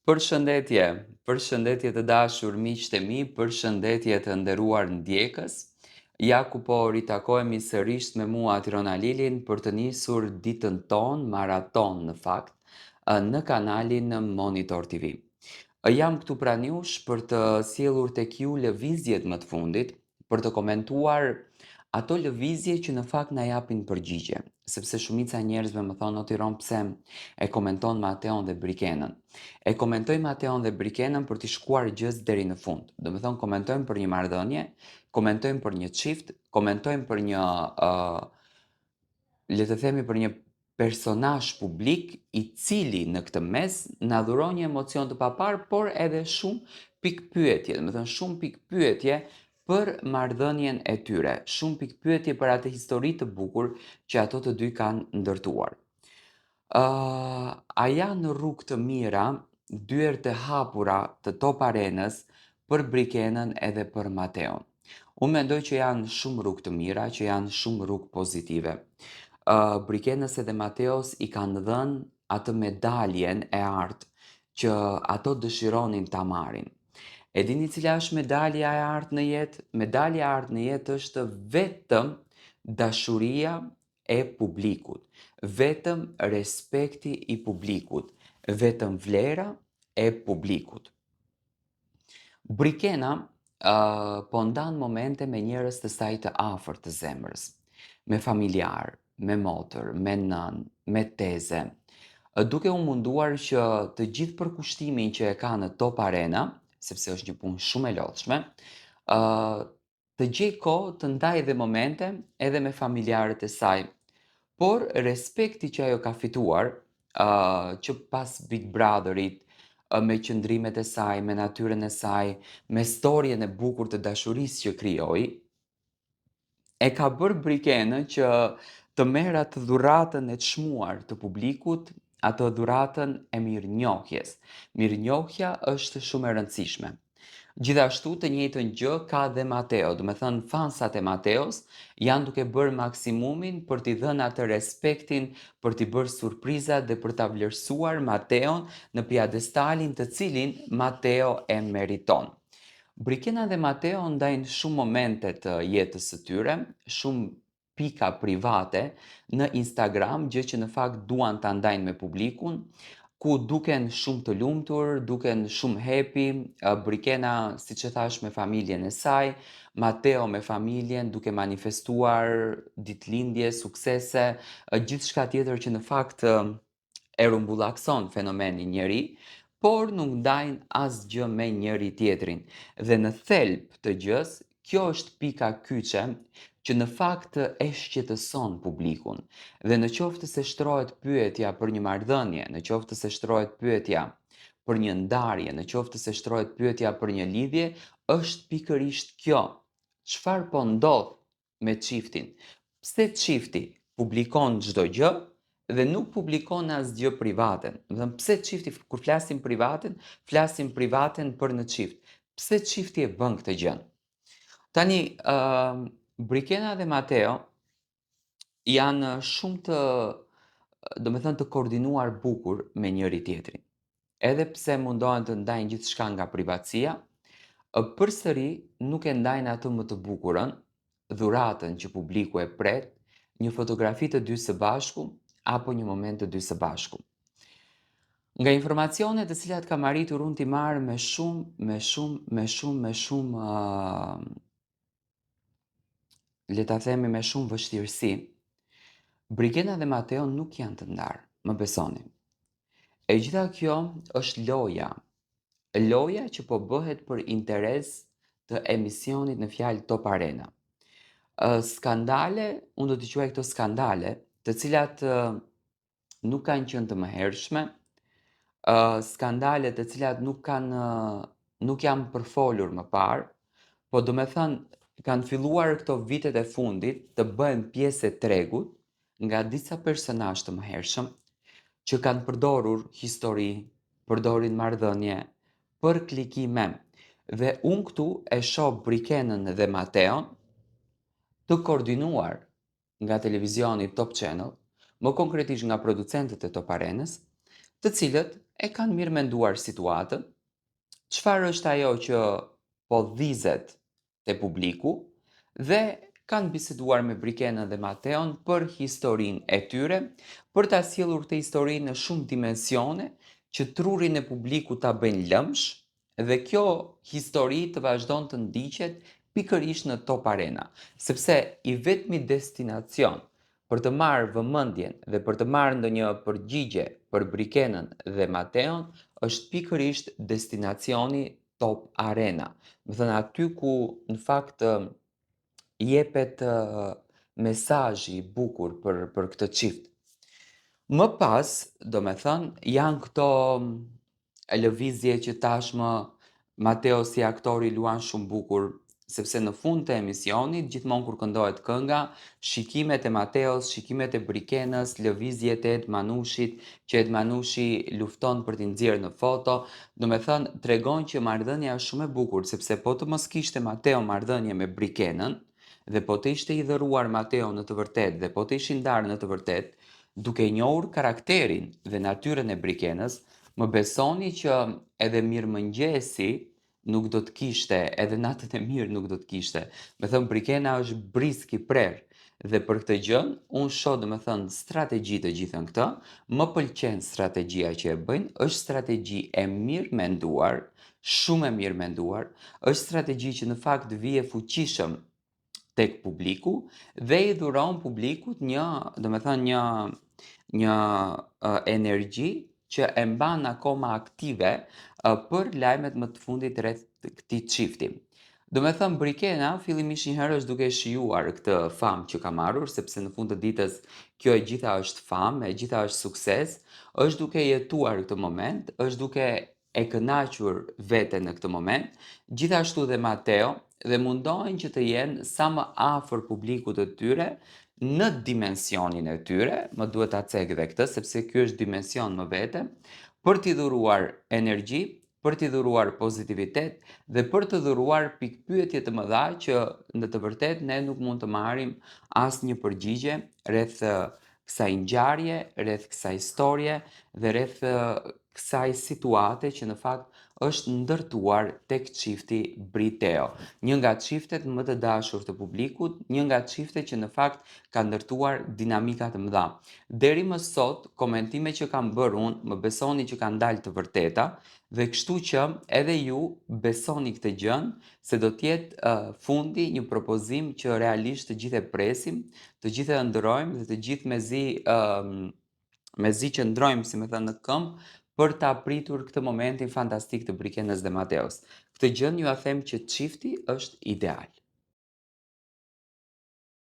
Përshëndetje, përshëndetje të dashur miqtë e mi, përshëndetje të nderuar ndjekës. Ja ku po ritakohemi sërish me mua Tirona Lilin për të nisur ditën ton, maraton në fakt, në kanalin Monitor TV. Jam këtu pranë jush për të sjellur tek ju lëvizjet më të fundit, për të komentuar ato lëvizje që në fakt na japin përgjigje, sepse shumica e njerëzve më thonë o Tiron pse e komenton Mateon dhe Brikenën. E komentoj Mateon dhe Brikenën për t'i shkuar gjës deri në fund. Do me thonë komentojmë për një marrëdhënie, komentojmë për një çift, komentojmë për një le të themi për një personazh publik i cili në këtë mes na dhuron një emocion të papar, por edhe shumë pikpyetje, do të thënë shumë pikpyetje për marrëdhënien e tyre, shumë pikpyetje për atë histori të bukur që ato të dy kanë ndërtuar. A janë rrugë të mira, dyert të hapura të Top Arenës për Brikenën edhe për Mateon? Unë mendoj që janë shumë rrugë të mira, që janë shumë rrugë pozitive. Brikenës edhe Mateos i kanë dhënë atë medaljen e artë që ato dëshironin ta marrin. E dini cila është medalja e artë në jetë? Medalja e artë në jetë është vetëm dashuria e publikut, vetëm respekti i publikut, vetëm vlera e publikut. Brikena po ndan momente me njerëz të saj të afërt të zemrës, me familjar, me motër, me nën, me teze, duke u munduar që të gjithë përkushtimin që e ka në Top Arena, sepse është një punë shumë e lodhshme, të gjej kohë të ndajë dhe momente edhe me familjarët e saj. Por respekti që ajo ka fituar, që pas Big Brotherit, me qëndrimet e saj, me natyrën e saj, me storjen e bukur të dashurisë që krijoi, e ka bërë Brikenën që të merr atë dhuratën e çmuar të publikut, atë dhuratën e mirënjohjes. Mirënjohja është shumë e rëndësishme. Gjithashtu të njëjtën gjë ka dhe Mateo, do me thënë fansat e Mateos janë duke bërë maksimumin për t'i dhënë atë respektin, për t'i bërë surprizat dhe për t'a vlerësuar Mateon në piadestalin të cilin Mateo e meriton. Brikena dhe Mateo ndajnë shumë momente të jetës së tyre, shumë pika private në Instagram, gjë që në fakt duan ta ndajnë me publikun, ku duken shumë të lumtur, duken shumë happy, Brikena, siç e thash, me familjen e saj, Mateo me familjen, duke manifestuar ditëlindje, suksese, gjithçka tjetër që në fakt e rumbullakson fenomenin njeri, por nuk ndajnë asgjë me njëri tjetrin. Dhe në thelb të gjës, kjo është pika kyçe që në fakt e shqetëson publikun. Dhe në qoftë se shtrohet pyetja për një marrëdhënie, në qoftë se shtrohet pyetja për një ndarje, në qoftë se shtrohet pyetja për një lidhje, është pikërisht kjo. Çfarë po ndodh me çiftin? Pse çifti publikon çdo gjë dhe nuk publikon asgjë privaten? Do të thënë, pse çifti kur flasim privaten për në çift? Pse çifti e bën këtë gjë? Tani, Brikena dhe Mateo janë shumë të, do me thënë, të koordinuar bukur me njëri tjetrin. Edhe pse mundohen të ndajnë gjithçka nga privatësia, përsëri nuk e ndajnë atë më të bukurën, dhuratën që publiku e pret, një fotografi të dy së bashku apo një moment të dy së bashku. Nga informacionet të cilat kam arritur unë t'i marr me shumë, le ta themi me shumë vështirësi, Brigena dhe Mateo nuk janë të ndarë, më besoni. E gjitha kjo është loja. Loja që po bëhet për interes të emisionit në fjalë Top Arena. Skandale, unë do t'i quaj këto skandale, të cilat nuk kanë qenë të mëhershme, skandale të cilat nuk janë përfolur më parë, po do me thënë kanë filluar këto vitet e fundit të bëhen pjesë e tregut nga disa personazh të mëhershëm që kanë përdorur histori, përdorin marrëdhënie për klikime. Dhe unë këtu e shoh Brikenën dhe Mateon të koordinuar nga televizioni Top Channel, më konkretisht nga producentët e Top Arenës, të cilët e kanë mirë menduar situatën, çfarë është ajo që po dhizet te publiku dhe kanë biseduar me Brikenën dhe Mateon për historinë e tyre, për ta sjellur këtë histori në shumë dimensione që trurin e publikut ta bëjnë lëmsh dhe kjo histori të vazhdon të ndiqet pikërisht në Top Arena, sepse i vetmi destinacion për të marrë vëmendjen dhe për të marrë ndonjë përgjigje për Brikenën dhe Mateon është pikërisht destinacioni Top Arena. Do thënë aty ku në fakt jepet mesazhi i bukur për këtë çift. Më pas, do me thënë, janë këto lëvizje që tashmë Mateo si aktori luan shumë bukur, sepse në fund të emisionit, gjithmonë kur këndohet kënga, shikimet e Mateos, shikimet e Brikenës, lëvizjet e Edmanushit, që Edmanushi lufton për t'i nxjerrë në foto, do me thënë, tregon që marrëdhënia është shumë e bukur, sepse po të mos kishte Mateo marrëdhënie me Brikenën, dhe po të ishte i dhëruar Mateo në të vërtetë dhe po të ishin ndarë në të vërtetë, duke njohur karakterin dhe natyrën e Brikenës, më besoni që edhe mirëmëngjesi nuk do të kishte, edhe natën e mirë nuk do të kishte. Me thënë, Brikena është brisk i prerë. Dhe për këtë gjën, unë shoh do me thënë strategji të gjithën këtë, më pëlqen strategjia që e bëjnë, është strategji e mirë menduar, shumë e mirë menduar, është strategji që në fakt vije fuqishëm tek publiku dhe i dhuron publikut një, do me thënë një energji që e mban akoma aktive për lajmet më të fundit rreth këtij çifti. Do me thënë Brikena fillimisht një herë është duke shijuar këtë famë që ka marrur, sepse në fund të ditës kjo e gjitha është famë, e gjitha është sukses, është duke jetuar këtë moment, është duke e kënaqur veten në këtë moment, gjithashtu dhe Mateo, dhe mundohen që të jenë sa më afër publikut të tyre në dimensionin e tyre, më duhet ta cek edhe këtë sepse ky është dimension më vete, për t'i dhuruar energji, për t'i dhuruar pozitivitet dhe për të dhuruar pikpyetje të mëdha që në të vërtetë ne nuk mund të marrim asnjë përgjigje rreth kësaj ngjarje, rreth kësaj historie dhe rreth kësaj situate që në fakt është ndërtuar tek çifti Briteo, një nga çiftet më të dashur të publikut, një nga çiftet që në fakt ka ndërtuar dinamika të mëdha. Deri më sot, komentime që kam bërë unë, më besoni që kanë dalë të vërteta dhe kështu që edhe ju besoni këtë gjën se do të jetë fundi një propozim që realisht të gjithë e presim, të gjithë e ëndërrojmë dhe të gjithë mezi që ndrojmë, si me thënë, në këmbë për ta pritur këtë momentin fantastik të Brikenës dhe Mateos. Këtë gjën ju a them që çifti është ideal.